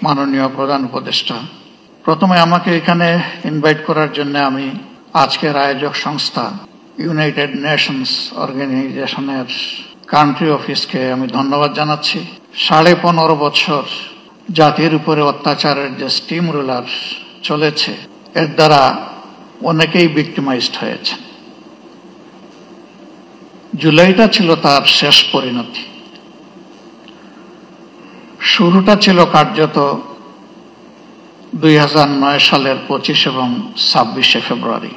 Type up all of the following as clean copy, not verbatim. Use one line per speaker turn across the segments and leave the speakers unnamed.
মাননীয় প্রধান উপদেষ্টা, প্রথমে আমাকে এখানে ইনভাইট করার জন্য আমি আজকের আয়োজক সংস্থা ইউনাইটেড নেশনস অর্গানাইজেশনের কান্ট্রি অফিসকে আমি ধন্যবাদ জানাচ্ছি। 15.5 বছর জাতির উপরে অত্যাচারের যে স্টিম রুলার চলেছে, এর দ্বারা অনেকেই ভিক্টিমাইজড হয়েছে। জুলাইটা ছিল তার শেষ পরিণতি। শুরুটা ছিল কার্যত 2009 সালের 25 এবং 26শে ফেব্রুয়ারি।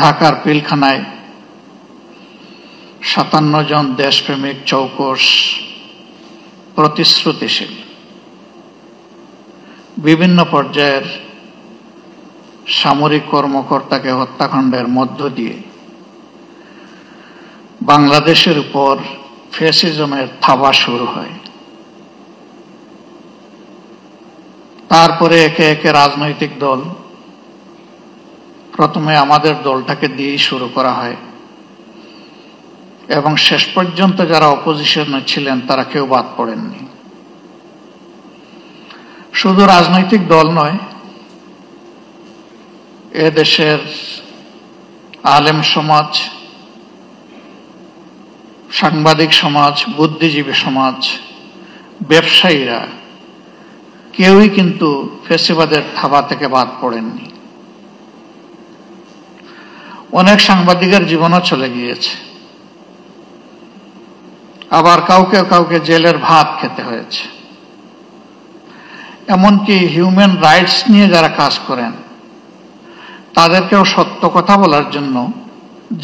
ঢাকার পিলখানায় 57 জন দেশপ্রেমিক চৌকস প্রতিশ্রুতিশীল বিভিন্ন পর্যায়ের সামরিক কর্মকর্তাকে হত্যাকাণ্ডের মধ্য দিয়ে বাংলাদেশের উপর ফ্যাসিজমের থাবা শুরু হয়। তারপরে একে একে রাজনৈতিক দল, প্রথমে আমাদের দলটাকে দিয়েই শুরু করা হয় এবং শেষ পর্যন্ত যারা অপোজিশনে ছিলেন তারা কেউ বাদ পড়েননি। শুধু রাজনৈতিক দল নয়, এদেশের আলেম সমাজ, সাংবাদিক সমাজ, বুদ্ধিজীবী সমাজ, ব্যবসায়ীরা কেউই কিন্তু ফ্যাসিবাদের থাবা থেকে বাদ পড়েননি। অনেক সাংবাদিকের জীবনও চলে গিয়েছে, আবার কাউকে কাউকে জেলের ভাত খেতে হয়েছে। এমনকি হিউম্যান রাইটস নিয়ে যারা কাজ করেন তাদেরকেও সত্য কথা বলার জন্য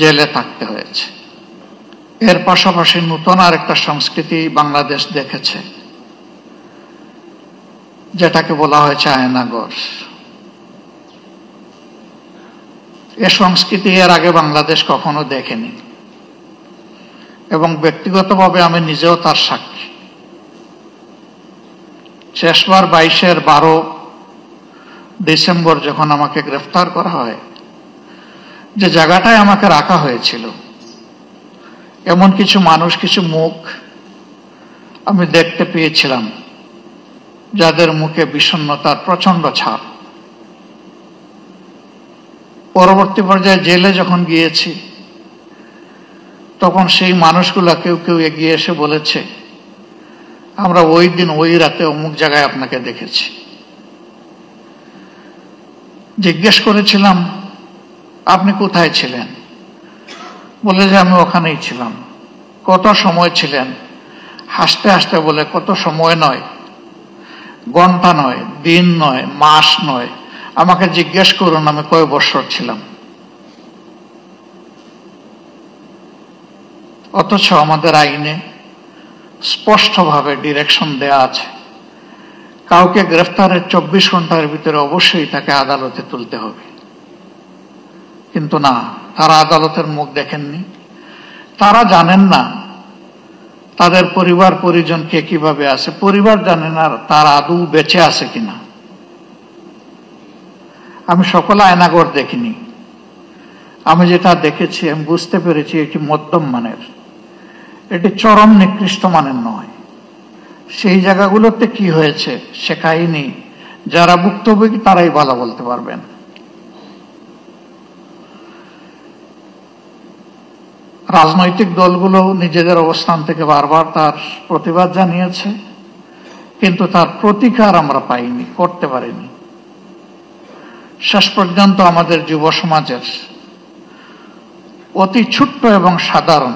জেলে থাকতে হয়েছে। এর পাশাপাশি নতুন আরেকটা সংস্কৃতি বাংলাদেশ দেখেছে, যেটাকে বলা হয়েছে আয়নাঘর। এ সংস্কৃতি এর আগে বাংলাদেশ কখনো দেখেনি এবং ব্যক্তিগতভাবে আমি নিজেও তার সাক্ষী। শেষবার 12 ডিসেম্বর যখন আমাকে গ্রেফতার করা হয়, যে জায়গাটায় আমাকে রাখা হয়েছিল, এমন কিছু মানুষ, কিছু মুখ আমি দেখতে পেয়েছিলাম যাদের মুখে বিষণ্ণতার প্রচন্ড ছাপ। পরবর্তী পর্যায়ে জেলে যখন গিয়েছি, তখন সেই মানুষগুলা কেউ কেউ এগিয়ে এসে বলেছে, আমরা ওই দিন ওই রাতে অমুক জায়গায় আপনাকে দেখেছি। জিজ্ঞেস করেছিলাম, আপনি কোথায় ছিলেন? বলে যে আমি ওখানেই ছিলাম। কত সময় ছিলেন? হাসতে হাসতে বলে, কত সময় নয়, ঘন্টা নয়, দিন নয়, মাস নয়, আমাকে জিজ্ঞেস করুন আমি কয় বছর ছিলাম। অথচ আমাদের আইনে স্পষ্টভাবে ডিরেকশন দেয়া আছে, কাউকে গ্রেফতারের 24 ঘন্টার ভিতরে অবশ্যই তাকে আদালতে তুলতে হবে। কিন্তু না, তারা আদালতের মুখ দেখেননি। তারা জানেন না তাদের পরিবার পরিজন কে কিভাবে আছে, পরিবার জানে না তারা আদৌ বেঁচে আছে কিনা। আমি সকল আয়নাঘর দেখিনি, আমি যেটা দেখেছি আমি বুঝতে পেরেছি এটি মধ্যম মানের, এটি চরম নিকৃষ্ট মানের নয়। সেই জায়গাগুলোতে কি হয়েছে সে কাহিনী যারা ভুক্তভোগী তারাই ভালো বলতে পারবেন। রাজনৈতিক দলগুলো নিজেদের অবস্থান থেকে বারবার তার প্রতিবাদ জানিয়েছে, কিন্তু তার প্রতিকার আমরা পাইনি, করতে পারিনি। শেষ পর্যন্ত আমাদের যুব সমাজের অতি ছোট্ট এবং সাধারণ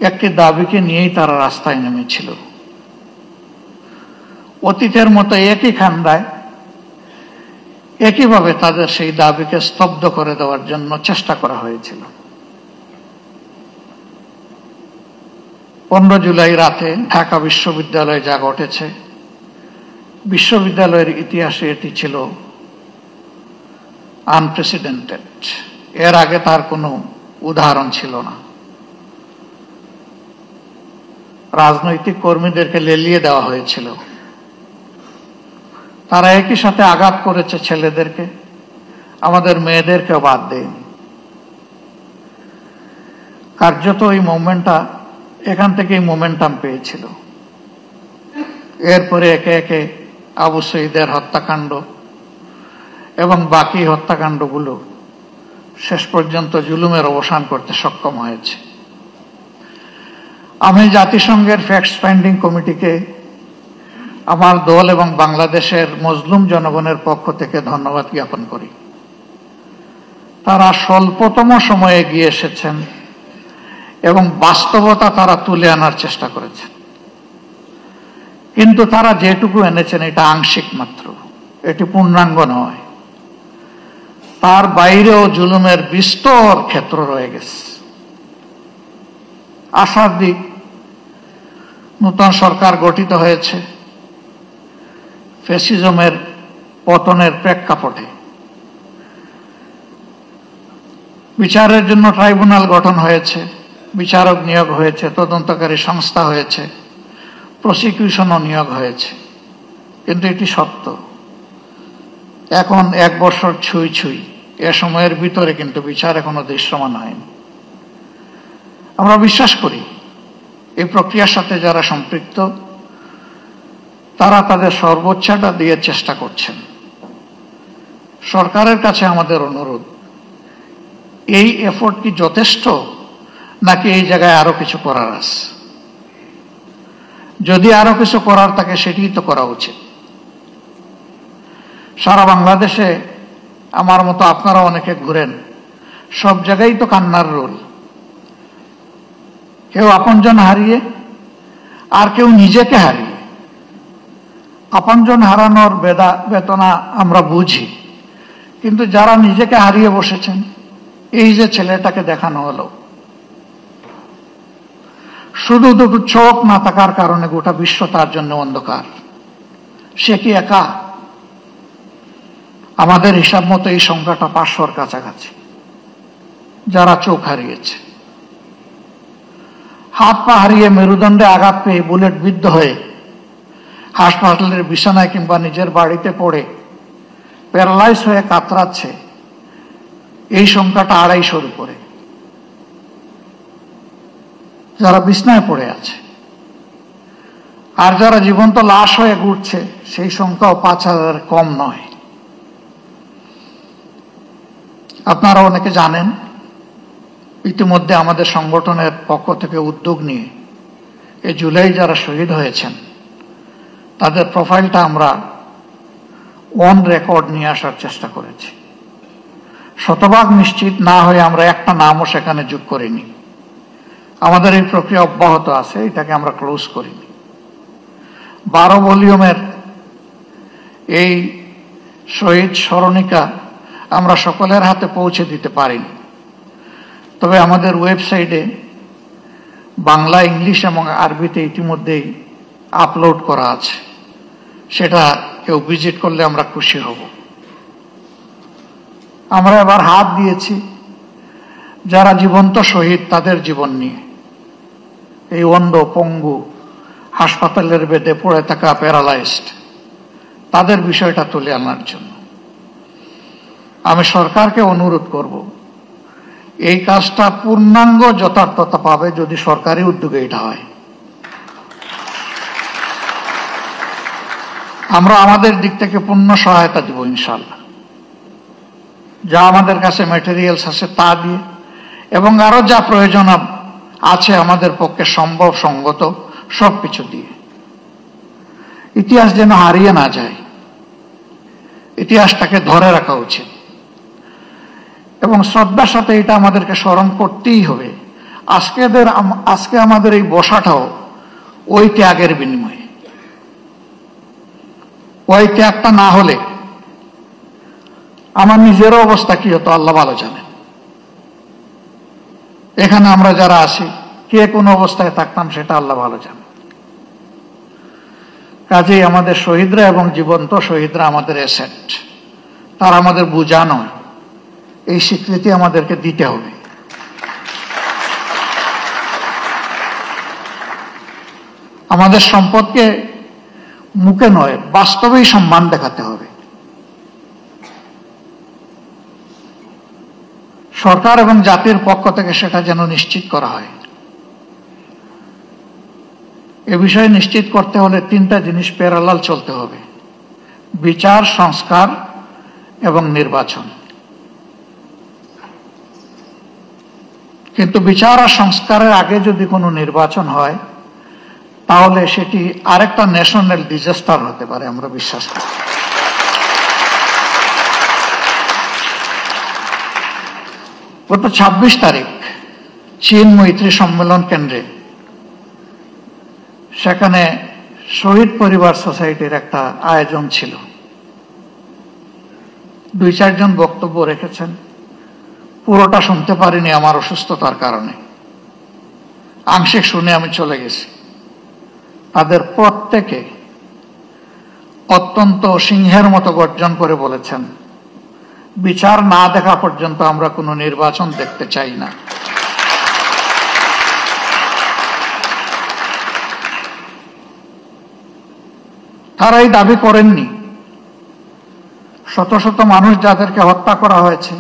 একটি দাবিকে নিয়েই তারা রাস্তায় নেমেছিল। অতীতের মতো একই খান্দায় একইভাবে তাদের সেই দাবিকে স্তব্ধ করে দেওয়ার জন্য চেষ্টা করা হয়েছিল। 15 জুলাই রাতে ঢাকা বিশ্ববিদ্যালয়ে যা ঘটেছে, বিশ্ববিদ্যালয়ের ইতিহাসে এটি ছিল আনপ্রেসিডেন্টেড। এর আগে তার কোনো উদাহরণ ছিল না। রাজনৈতিক কর্মীদেরকে লেলিয়ে দেওয়া হয়েছিল, তারা একই সাথে আঘাত করেছে ছেলেদেরকে, আমাদের মেয়েদেরকেও বাদ দেয়নি। কার্যত এই মুভমেন্টটা এখান থেকেই মোমেন্টাম পেয়েছিল। এরপরে একে একে আবু সঈদের হত্যাকাণ্ড এবং বাকি হত্যাকাণ্ডগুলো শেষ পর্যন্ত জুলুমের অবসান করতে সক্ষম হয়েছে। আমি জাতিসংঘের ফ্যাক্ট ফাইন্ডিং কমিটিকে আমার দল এবং বাংলাদেশের মজলুম জনগণের পক্ষ থেকে ধন্যবাদ জ্ঞাপন করি। তারা স্বল্পতম সময়ে এগিয়ে এসেছেন এবং বাস্তবতা তারা তুলে আনার চেষ্টা করেছেন, কিন্তু তারা যেটুকু এনেছেন এটা আংশিক মাত্র, এটি পূর্ণাঙ্গ নয়। তার বাইরেও জুলুমের বিস্তর ক্ষেত্র রয়ে গেছে। আশার দিক, নতুন সরকার গঠিত হয়েছে ফ্যাসিজমের পতনের প্রেক্ষাপটে। বিচারের জন্য ট্রাইব্যুনাল গঠন হয়েছে, বিচারক নিয়োগ হয়েছে, তদন্তকারী সংস্থা হয়েছে, প্রসিকিউশনও নিয়োগ হয়েছে। কিন্তু এটি সত্য, এখন 1 বছর ছুঁই ছুঁই, এ সময়ের ভিতরে কিন্তু বিচার এখনো দৃশ্যমান হয়নি। আমরা বিশ্বাস করি এই প্রক্রিয়ার সাথে যারা সম্পৃক্ত তারা তাদের সর্বোচ্চটা দিয়ে চেষ্টা করছেন। সরকারের কাছে আমাদের অনুরোধ, এই এফোর্ট কি যথেষ্ট, নাকি এই জায়গায় আরো কিছু করার আছে? যদি আরো কিছু করার থাকে সেটিই তো করা উচিত। সারা বাংলাদেশে আমার মতো আপনারা অনেকে ঘুরেন, সব জায়গায় তো কান্নার রোল। কেউ আপনজন হারিয়ে, আর কেউ নিজেকে হারিয়ে। আপনজন হারানোর বেদনা আমরা বুঝি, কিন্তু যারা নিজেকে হারিয়ে বসেছেন, এই যে ছেলেটাকে দেখানো হলো, শুধু দুটো চোখ না থাকার কারণে গোটা বিশ্ব তার জন্য অন্ধকার। সে কি একা? আমাদের হিসাব মতো এই সংখ্যাটা 500-র কাছাকাছি যারা চোখ হারিয়েছে। হাত পা হারিয়ে, মেরুদণ্ডে আঘাত পেয়ে, বুলেট বিদ্ধ হয়ে হাসপাতালের বিছানায় কিংবা নিজের বাড়িতে পড়ে প্যারালাইজ হয়ে কাতরাচ্ছে, এই সংখ্যাটা 250-র উপরে। যারা বিছানায় পড়ে আছে, আর যারা জীবন্ত লাশ হয়ে ঘুরছে, সেই সংখ্যাও 5000 কম নয়। আপনারা অনেকে জানেন, ইতিমধ্যে আমাদের সংগঠনের পক্ষ থেকে উদ্যোগ নিয়ে এই জুলাই যারা শহীদ হয়েছেন তাদের প্রোফাইলটা আমরা অন রেকর্ড নিয়ে আসার চেষ্টা করেছি। শতভাগ নিশ্চিত না হয়ে আমরা একটা নামও সেখানে যোগ করিনি। আমাদের এই প্রক্রিয়া অব্যাহত আছে, এটাকে আমরা ক্লোজ করিনি। 12 ভলিউমের এই শহীদ স্মরণিকা আমরা সকলের হাতে পৌঁছে দিতে পারিনি, তবে আমাদের ওয়েবসাইটে বাংলা, ইংলিশ এবং আরবিতে ইতিমধ্যেই আপলোড করা আছে। সেটা কেউ ভিজিট করলে আমরা খুশি হব। আমরা এবার হাত দিয়েছি যারা জীবন্ত শহীদ তাদের জীবন নিয়ে, এই অন্ধ, পঙ্গু, হাসপাতালের বেডে পড়ে থাকা প্যারালাইজড, তাদের বিষয়টা তুলে আনার জন্য। আমি সরকারকে অনুরোধ করব, এই কাজটা পূর্ণাঙ্গ যথার্থতা পাবে যদি সরকারি উদ্যোগে এটা হয়। আমরা আমাদের দিক থেকে পূর্ণ সহায়তা দিব ইনশাআল্লাহ। যা আমাদের কাছে ম্যাটেরিয়ালস আছে তা দিয়ে, এবং আরো যা প্রয়োজন আছে আমাদের পক্ষে সম্ভব সঙ্গত সবকিছু দিয়ে। ইতিহাস যেন হারিয়ে না যায়, ইতিহাসটাকে ধরে রাখা উচিত, এবং শ্রদ্ধার সাথে এটা আমাদেরকে স্মরণ করতেই হবে। আজকে আমাদের এই বসাটাও ওই ত্যাগের বিনিময়ে। ওই ত্যাগটা না হলে আমার নিজেরও অবস্থা কি হতো আল্লাহ ভালো জানেন। এখানে আমরা যারা আছি, কে কোন অবস্থায় থাকতাম সেটা আল্লাহ ভালো জানেন। কাজেই আমাদের শহীদরা এবং জীবন্ত শহীদরা আমাদের অ্যাসেট, তারা আমাদের বোঝা নয়। এই স্বীকৃতি আমাদেরকে দিতে হবে। আমাদের সম্পদকে মুখে নয়, বাস্তবেই সম্মান দেখাতে হবে। সরকার এবং জাতির পক্ষ থেকে সেটা যেন নিশ্চিত করা হয়। এ বিষয়ে নিশ্চিত করতে হলে তিনটা জিনিস প্যারালাল চলতে হবে: বিচার, সংস্কার এবং নির্বাচন। কিন্তু বিচার আর সংস্কারের আগে যদি কোনো নির্বাচন হয় তাহলে সেটি আরেকটা ন্যাশনাল ডিজাস্টার হতে পারে, আমরা বিশ্বাস করি। গত 26 তারিখ চীন মৈত্রী সম্মেলন কেন্দ্রে, সেখানে শহীদ পরিবার সোসাইটির একটা আয়োজন ছিল। 2-4 জন বক্তব্য রেখেছেন, পুরোটা শুনতে পারিনি আমার অসুস্থতার কারণে, আংশিক শুনে আমি চলে গেছি। তাদের প্রত্যেকে অত্যন্ত সিংহের মতো গর্জন করে বলেছেন, বিচার না দেখা পর্যন্ত আমরা কোনো নির্বাচন দেখতে চাই না। তারাই দাবি করেননি শত শত মানুষ যাদেরকে হত্যা করা হয়েছে,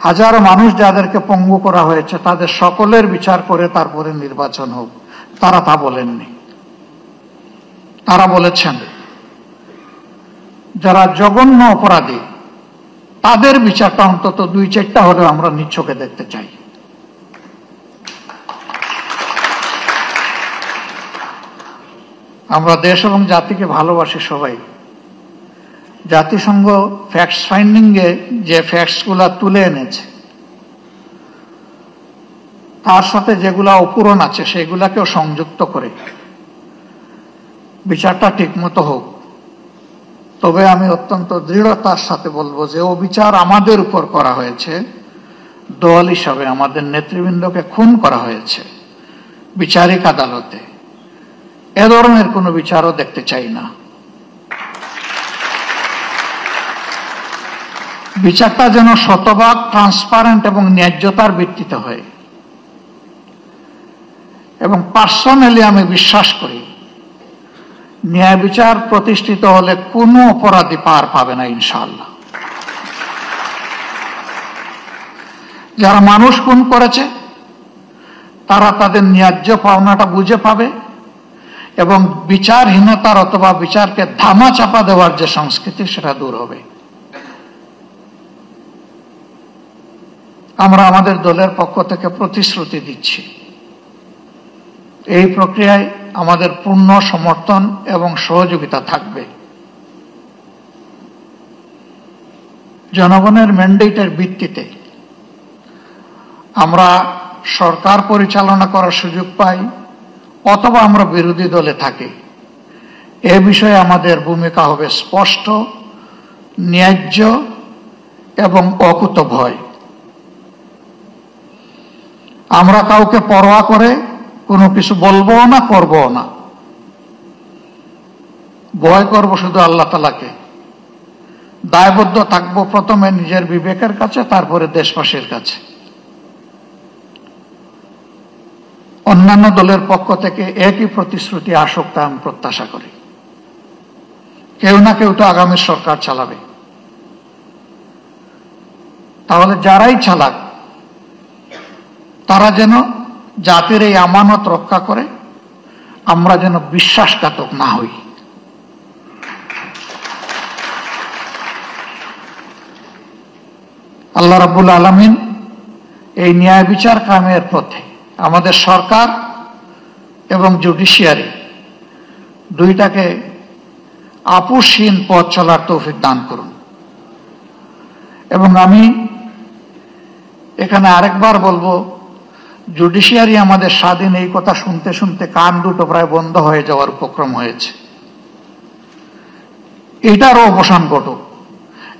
হাজারো মানুষ যাদেরকে পঙ্গু করা হয়েছে, তাদের সকলের বিচার করে তারপরে নির্বাচন হোক, তারা তা বলেননি। তারা বলেছেন যারা জঘন্য অপরাধী তাদের বিচারটা অন্তত 2-4টা হলেও আমরা নিজ চোখে দেখতে চাই। আমরা দেশ এবং জাতিকে ভালোবাসি সবাই। জাতিসংঘ ফ্যাক্টস ফাইন্ডিং এ যে ফ্যাক্টস গুলা তুলে এনেছে তার সাথে যেগুলা অপূরণ আছে সেগুলাকেও সংযুক্ত করে বিচারটা ঠিকমতো হোক। তবে আমি অত্যন্ত দৃঢ়তার সাথে বলবো যে ও বিচার আমাদের উপর করা হয়েছে, দল হিসাবে আমাদের নেতৃবৃন্দকে খুন করা হয়েছে বিচারিক আদালতে। এ ধরনের কোনো বিচারও দেখতে চাই না। বিচারটা যেন শতভাগ ট্রান্সপারেন্ট এবং ন্যায্যতার ভিত্তিতে হয়। এবং পার্সোনালি আমি বিশ্বাস করি ন্যায় বিচার প্রতিষ্ঠিত হলে কোনো অপরাধী পার পাবে না ইনশাআল্লাহ। যারা মানুষ খুন করেছে তারা তাদের ন্যায্য পাওনাটা বুঝে পাবে এবং বিচারহীনতার অথবা বিচারকে ধামা চাপা দেওয়ার যে সংস্কৃতি সেটা দূর হবে। আমরা আমাদের দলের পক্ষ থেকে প্রতিশ্রুতি দিচ্ছি এই প্রক্রিয়ায় আমাদের পূর্ণ সমর্থন এবং সহযোগিতা থাকবে। জনগণের ম্যান্ডেটের ভিত্তিতে আমরা সরকার পরিচালনা করার সুযোগ পাই অথবা আমরা বিরোধী দলে থাকি, এ বিষয়ে আমাদের ভূমিকা হবে স্পষ্ট, ন্যায্য এবং অকুতভয়। আমরা কাউকে পরোয়া করে কোনো কিছু বলবো না, করবো না। ভয় করব শুধু আল্লাহ তাআলাকে। দায়বদ্ধ থাকবো প্রথমে নিজের বিবেকের কাছে, তারপরে দেশবাসীর কাছে। অন্যান্য দলের পক্ষ থেকে একই প্রতিশ্রুতি আসুক তা আমি প্রত্যাশা করি। কেউ না কেউ তো আগামী সরকার চালাবে, তাহলে যারাই চালাক তারা যেন জাতির এই আমানত রক্ষা করে, আমরা যেন বিশ্বাসঘাতক না হই। আল্লাহ রাব্বুল আলামিন এই ন্যায় বিচার কায়েমের পথে আমাদের সরকার এবং জুডিশিয়ারি দুইটাকে আপোষহীন পথ চলার তৌফিক দান করুন। এবং আমি এখানে আরেকবার বলবো, জুডিশিয়ারি আমাদের স্বাধীন, এই কথা শুনতে শুনতে কান দুটো প্রায় বন্ধ হয়ে যাওয়ার উপক্রম হয়েছে। এটারও অবসান ঘটুক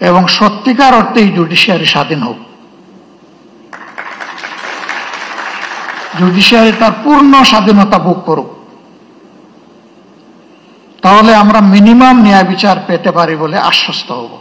এবং সত্যিকার অর্থেই জুডিশিয়ারি স্বাধীন হোক। জুডিশিয়ারি তার পূর্ণ স্বাধীনতা ভোগ করুক, তাহলে আমরা মিনিমাম ন্যায় বিচার পেতে পারি বলে আশ্বস্ত হব।